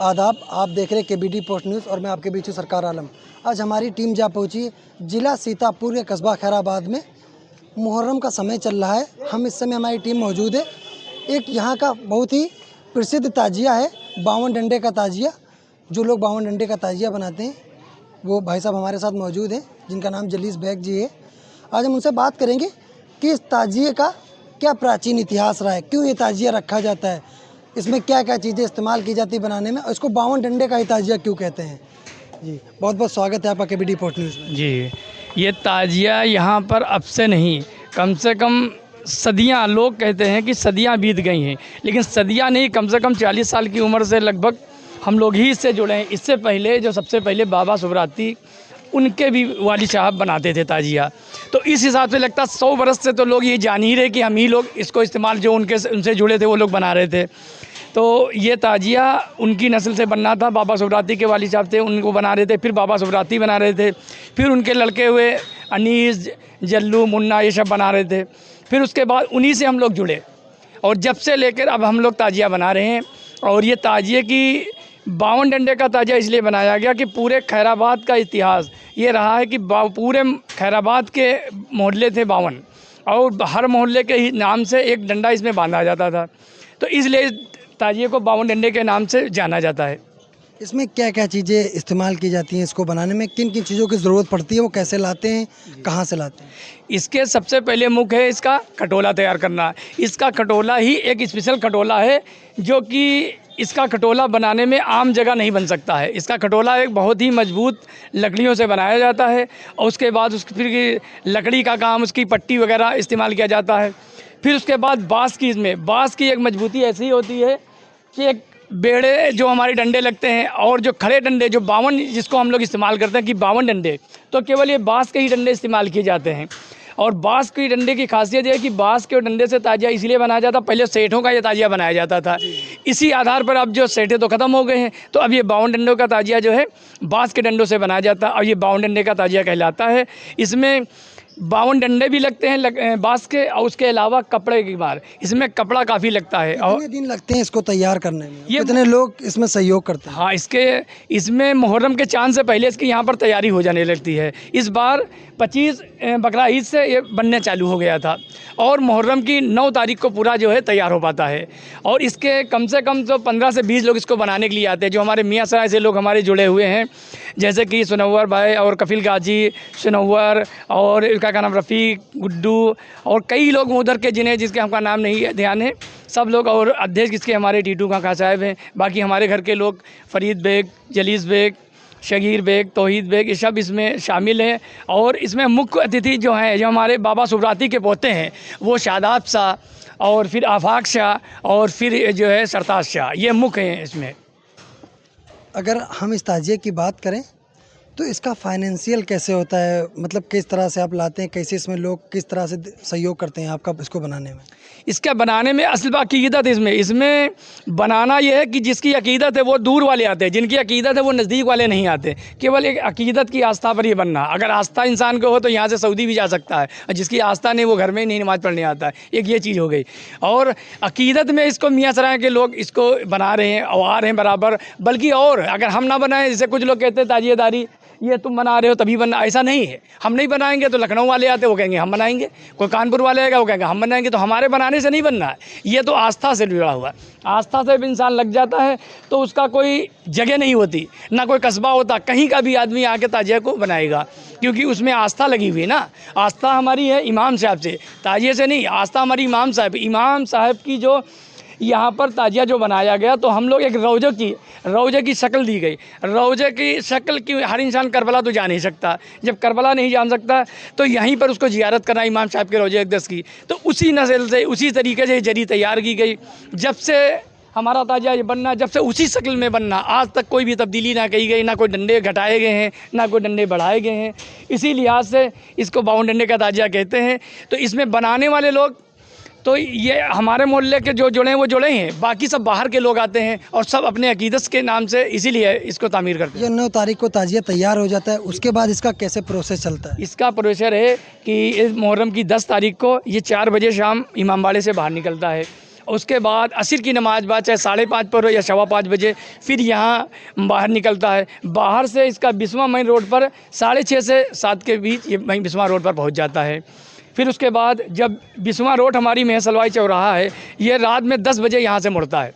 आदाब, आप देख रहे केबीडी पोस्ट न्यूज़ और मैं आपके बीच हूँ सरकार आलम। आज हमारी टीम जा पहुँची जिला सीतापुर के कस्बा खैराबाद में। मुहर्रम का समय चल रहा है, हम इस समय हमारी टीम मौजूद है। एक यहाँ का बहुत ही प्रसिद्ध ताजिया है, 52 डंडे का ताजिया। जो लोग 52 डंडे का ताजिया बनाते हैं वो भाई साहब हमारे साथ मौजूद हैं, जिनका नाम जलीस बेग जी है। आज हम उनसे बात करेंगे कि इस ताजिए का क्या प्राचीन इतिहास रहा है, क्यों ये ताजिया रखा जाता है, इसमें क्या क्या चीज़ें इस्तेमाल की जाती है बनाने में, और इसको 52 डंडे का ही ताजिया क्यों कहते हैं। जी बहुत बहुत स्वागत है आपका केबीडी पोस्ट न्यूज़ में। जी, ये ताजिया यहाँ पर अब से नहीं, कम से कम सदियाँ, लोग कहते हैं कि सदियाँ बीत गई हैं, लेकिन सदियाँ नहीं, कम से कम 40 साल की उम्र से लगभग हम लोग ही इससे जुड़े हैं। इससे पहले जो सबसे पहले बाबा सुब्राती, उनके भी वाली साहब बनाते थे ताजिया। तो इस हिसाब से लगता 100 बरस से तो लोग ये जान ही रहे कि हम ही लोग इसको इस्तेमाल, जो उनसे जुड़े थे वो लोग बना रहे थे। तो ये ताजिया उनकी नस्ल से बनना था। बाबा सुब्राती के वाली साहब थे, उनको बना रहे थे, फिर बाबा सुब्राती बना रहे थे, फिर उनके लड़के हुए अनीस, जल्लू, मुन्ना, ये सब बना रहे थे। फिर उसके बाद उन्हीं से हम लोग जुड़े और जब से लेकर अब हम लोग ताजिया बना रहे हैं। और ये ताजिए की 52 डंडे का ताजिया इसलिए बनाया गया कि पूरे खैराबाद का इतिहास ये रहा है कि पूरे खैराबाद के मोहल्ले थे 52, और हर मोहल्ले के ही नाम से एक डंडा इसमें बांधा जाता था। तो इसलिए ताजिए को 52 डंडे के नाम से जाना जाता है। इसमें क्या क्या चीज़ें इस्तेमाल की जाती हैं, इसको बनाने में किन किन चीज़ों की ज़रूरत पड़ती है, वो कैसे लाते हैं, कहाँ से लाते हैं। इसके सबसे पहले मुख्य है इसका खटोला तैयार करना। इसका खटोला ही एक स्पेशल खटोला है, जो कि इसका खटोला बनाने में आम जगह नहीं बन सकता है। इसका खटोला एक बहुत ही मजबूत लकड़ियों से बनाया जाता है, और उसके बाद उसकी फिर लकड़ी का काम, उसकी पट्टी वगैरह इस्तेमाल किया जाता है। फिर उसके बाद बाँस की, इसमें बाँस की एक मजबूती ऐसी होती है कि एक बेड़े जो हमारे डंडे लगते हैं, और जो खड़े डंडे जो 52 जिसको हम लोग इस्तेमाल करते हैं कि 52 डंडे, तो केवल ये बाँस के ही डंडे इस्तेमाल किए जाते हैं। और बाँस की डंडे की खासियत ये है कि बाँस के डंडे से ताजिया इसलिए बनाया जाता, पहले सेठों का ये ताजिया बनाया जाता था। इसी आधार पर अब जो सेठे तो ख़त्म हो गए हैं, तो अब ये 52 डंडों का ताजिया जो है बाँस के डंडों से बनाया जाता है, और ये 52 डंडे का ताजिया कहलाता है। इसमें 52 डंडे भी लगते हैं बाँस के, और उसके अलावा कपड़े की बार इसमें कपड़ा काफ़ी लगता है। और कितने दिन लगते हैं इसको तैयार करने में, कितने लोग इसमें सहयोग करते हैं। हाँ, इसमें मुहर्रम के चांद से पहले इसकी यहाँ पर तैयारी हो जाने लगती है। इस बार 25 बकरा ईद से ये बनने चालू हो गया था, और मुहर्रम की 9 तारीख को पूरा जो है तैयार हो पाता है। और इसके कम से कम तो 15 से 20 लोग इसको बनाने के लिए आते हैं, जो हमारे मियाँ सराय से लोग हमारे जुड़े हुए हैं, जैसे कि सुनव्वर भाई और कफिल गाजी, सुनव्वर और क्या नाम, रफ़ीक, गुड्डू, और कई लोग उधर के जिसके हमका नाम नहीं ध्यान है, सब लोग, और अध्यक्ष इसके हमारे टीटू काका साहब हैं। बाकी हमारे घर के लोग फरीद बेग, जलीस बेग, शगीर बेग, तौहीद बेग, ये सब इसमें शामिल हैं। और इसमें मुख्य अतिथि जो हैं, जो हमारे बाबा सुब्राती के पोते हैं, वो शादाब शाह, और फिर आफाक शाह, और फिर जो है सरताज शाह, ये मुख्य हैं इसमें। अगर हम इस ताजिए की बात करें तो इसका फाइनेंशियल कैसे होता है, मतलब किस तरह से आप लाते हैं, कैसे इसमें लोग किस तरह से सहयोग करते हैं आपका इसको बनाने में। इसका बनाने में असल अकीदत इसमें बनाना यह है कि जिसकी अकीदत है वो दूर वाले आते हैं, जिनकी अकीदत है वो नज़दीक वाले नहीं आते। केवल एक अकीदत की आस्था पर ही बनना। अगर आस्था इंसान को हो तो यहाँ से सऊदी भी जा सकता है, और जिसकी आस्था नहीं वो घर में ही नहीं नमाज़ पढ़ने आता है। एक ये चीज़ हो गई। और अकीदत में इसको मियाँ सराय के लोग इसको बना रहे हैं और आ रहे हैं बराबर। बल्कि और अगर हम ना बनाएं, जैसे कुछ लोग कहते हैं ताजिएदारी ये तुम बना रहे हो तभी बनना, ऐसा नहीं है। हम नहीं बनाएंगे तो लखनऊ वाले आते, वो कहेंगे हम बनाएंगे, कोई कानपुर वाले आएगा, वो कहेंगे हम बनाएंगे। तो हमारे बनाने से नहीं बनना है, ये तो आस्था से जुड़ा हुआ है। आस्था से भी इंसान लग जाता है तो उसका कोई जगह नहीं होती, ना कोई कस्बा होता, कहीं का भी आदमी आके ताजिया को बनाएगा, क्योंकि उसमें आस्था लगी हुई है ना। आस्था हमारी है इमाम साहब से, ताजिए से नहीं। आस्था हमारी इमाम साहब की जो यहाँ पर ताजिया जो बनाया गया, तो हम लोग एक रोज़े की शक्ल दी गई। रोज़े की शक्ल की हर इंसान करबला तो जा नहीं सकता, जब करबला नहीं जान सकता तो यहीं पर उसको ज़ियारत करना इमाम साहब के रोज़े अक़दस की। तो उसी नस्ल से, उसी तरीके से जरी तैयार की गई। जब से हमारा ताजिया ये बनना, जब से उसी शक्ल में बनना, आज तक कोई भी तब्दीली ना की गई, ना कोई डंडे घटाए गए हैं, ना कोई डंडे बढ़ाए गए हैं। इसी लिहाज से इसको 52 डंडे का ताजिया कहते हैं। तो इसमें बनाने वाले लोग तो ये हमारे मोहल्ले के जो जुड़े हैं वो जुड़े हैं, बाकी सब बाहर के लोग आते हैं और सब अपने अकीदत के नाम से इसीलिए इसको तामीर करते हैं। ये 9 तारीख को ताजिया तैयार हो जाता है, उसके बाद इसका कैसे प्रोसेस चलता है। इसका प्रोसेसर है कि इस मुहर्रम की 10 तारीख को ये 4 बजे शाम इमामबाड़े से बाहर निकलता है, उसके बाद असर की नमाज बाद चाहे 5:30 पर हो या 5:15 बजे फिर यहाँ बाहर निकलता है। बाहर से इसका बिस्वा मेन रोड पर 6:30 से 7 के बीच ये वहीं बिस्वा रोड पर पहुँच जाता है। फिर उसके बाद जब बिस्वा रोड हमारी महस हलवाई चौराहा है, ये रात में 10 बजे यहाँ से मुड़ता है।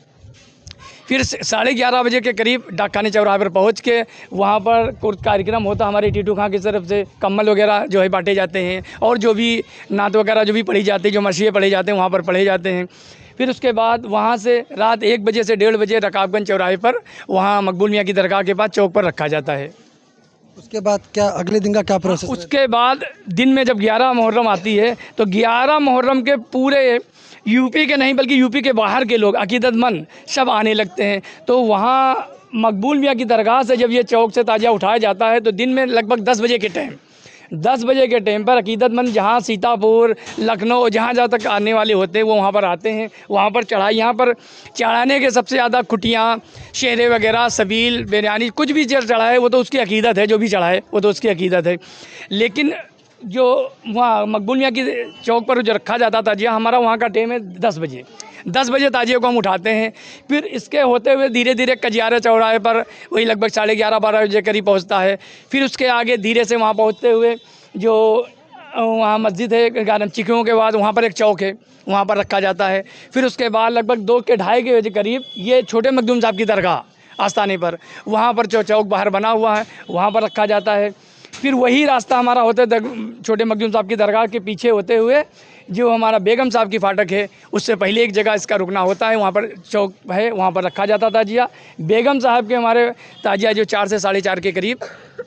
फिर 11:30 बजे के करीब डाकखाने चौराहे पर पहुँच के वहाँ पर कुछ कार्यक्रम होता है हमारे टीटू खां की तरफ से, कम्बल वगैरह जो है बांटे जाते हैं और जो भी नात वगैरह जो भी पढ़ी जाती है, जो मसीहे पढ़े जाते हैं वहाँ पर पढ़े जाते हैं। फिर उसके बाद वहाँ से रात 1 बजे से 1:30 बजे रकाबगंज चौराहे पर वहाँ मकबूल मियाँ की दरगाह के पास चौक पर रखा जाता है। उसके बाद क्या अगले दिन का क्या प्रोसेस? उसके बाद दिन में जब 11 मुहर्रम आती है तो 11 मुहर्रम के पूरे यूपी के नहीं बल्कि यूपी के बाहर के लोग अकीदतमंद सब आने लगते हैं। तो वहाँ मकबूल मियाँ की दरगाह से जब ये चौक से ताजिया उठाया जाता है तो दिन में लगभग 10 बजे के टाइम पर अकीदतमंद जहाँ सीतापुर लखनऊ जहाँ जहाँ तक आने वाले होते हैं वो वहाँ पर आते हैं। वहाँ पर चढ़ाई, यहाँ पर चढ़ाने के सबसे ज़्यादा कुटियाँ, शेरे वगैरह, सबील, बिरयानी, कुछ भी चढ़ाए वो तो उसकी अकीदत है, जो भी चढ़ाए वो तो उसकी अकीदत है। लेकिन जो वहाँ मकबूल मियाँ की चौक पर जो रखा जाता ताजिया, हमारा वहाँ का टाइम है 10 बजे ताजिए को हम उठाते हैं। फिर इसके होते हुए धीरे धीरे कजियारे चौराहे पर वही लगभग 11:30-12 बजे करीब पहुँचता है। फिर उसके आगे धीरे से वहाँ पहुँचते हुए जो वहाँ मस्जिद है गारम चिकियों के बाद वहाँ पर एक चौक है, वहाँ पर रखा जाता है। फिर उसके बाद लगभग 2 के 2:30 बजे करीब ये छोटे मखदूम साहब की दरगाह आस्थाने पर, वहाँ पर जो चौक बाहर बना हुआ है वहाँ पर रखा जाता है। फिर वही रास्ता हमारा होता है छोटे मखदूम साहब की दरगाह के पीछे होते हुए जो हमारा बेगम साहब की फाटक है, उससे पहले एक जगह इसका रुकना होता है, वहाँ पर चौक है, वहाँ पर रखा जाता ताजिया। बेगम साहब के हमारे ताजिया जो 4 से 4:30 के करीब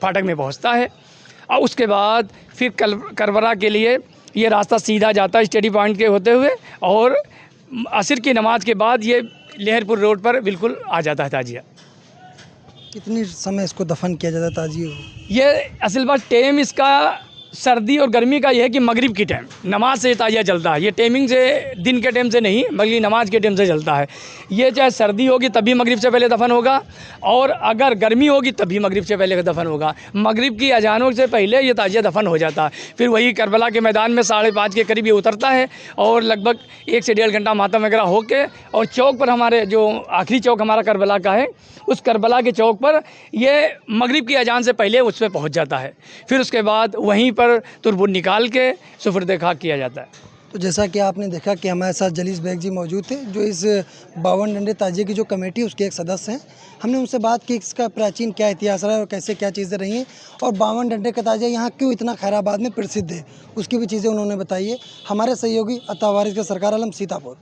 फाटक में पहुँचता है। और उसके बाद फिर करबला के लिए ये रास्ता सीधा जाता है स्टडी पॉइंट के होते हुए और असर की नमाज के बाद ये लहरपुर रोड पर बिल्कुल आ जाता है ताजिया। कितनी समय इसको दफन किया जाता है ताजिए को? ये असल बात टाइम इसका सर्दी और गर्मी का ये है कि मगरिब की टाइम नमाज से ताजिया चलता है। ये टाइमिंग से दिन के टाइम से नहीं बल्कि नमाज के टाइम से चलता है। ये चाहे सर्दी होगी तभी मगरिब से पहले दफन होगा और अगर गर्मी होगी तभी मगरिब से पहले दफन होगा। मगरिब की अजानों से पहले ये ताजिया दफन हो जाता है। फिर वही करबला के मैदान में 5:30 के करीब ये उतरता है और लगभग 1 से 1.5 घंटा मातम वगैरह होके और चौक पर हमारे जो आखिरी चौक हमारा करबला का है उस करबला के चौक पर ये मगरिब की अजान से पहले उस पर पहुँच जाता है। फिर उसके बाद वहीं पर तुरबुन निकाल के सुफ़र्द खाक किया जाता है। तो जैसा कि आपने देखा कि हमारे साथ जलीस बेग जी मौजूद थे जो इस 52 डंडे ताजिए की जो कमेटी है उसके एक सदस्य हैं। हमने उनसे बात की इसका प्राचीन क्या इतिहास रहा है और कैसे क्या चीज़ें रही हैं और 52 डंडे का ताजिया यहाँ क्यों इतना खैराबाद में प्रसिद्ध है, उसकी भी चीज़ें उन्होंने बताई है। हमारे सहयोगी अता वारिस का सरकार आलम, सीतापुर।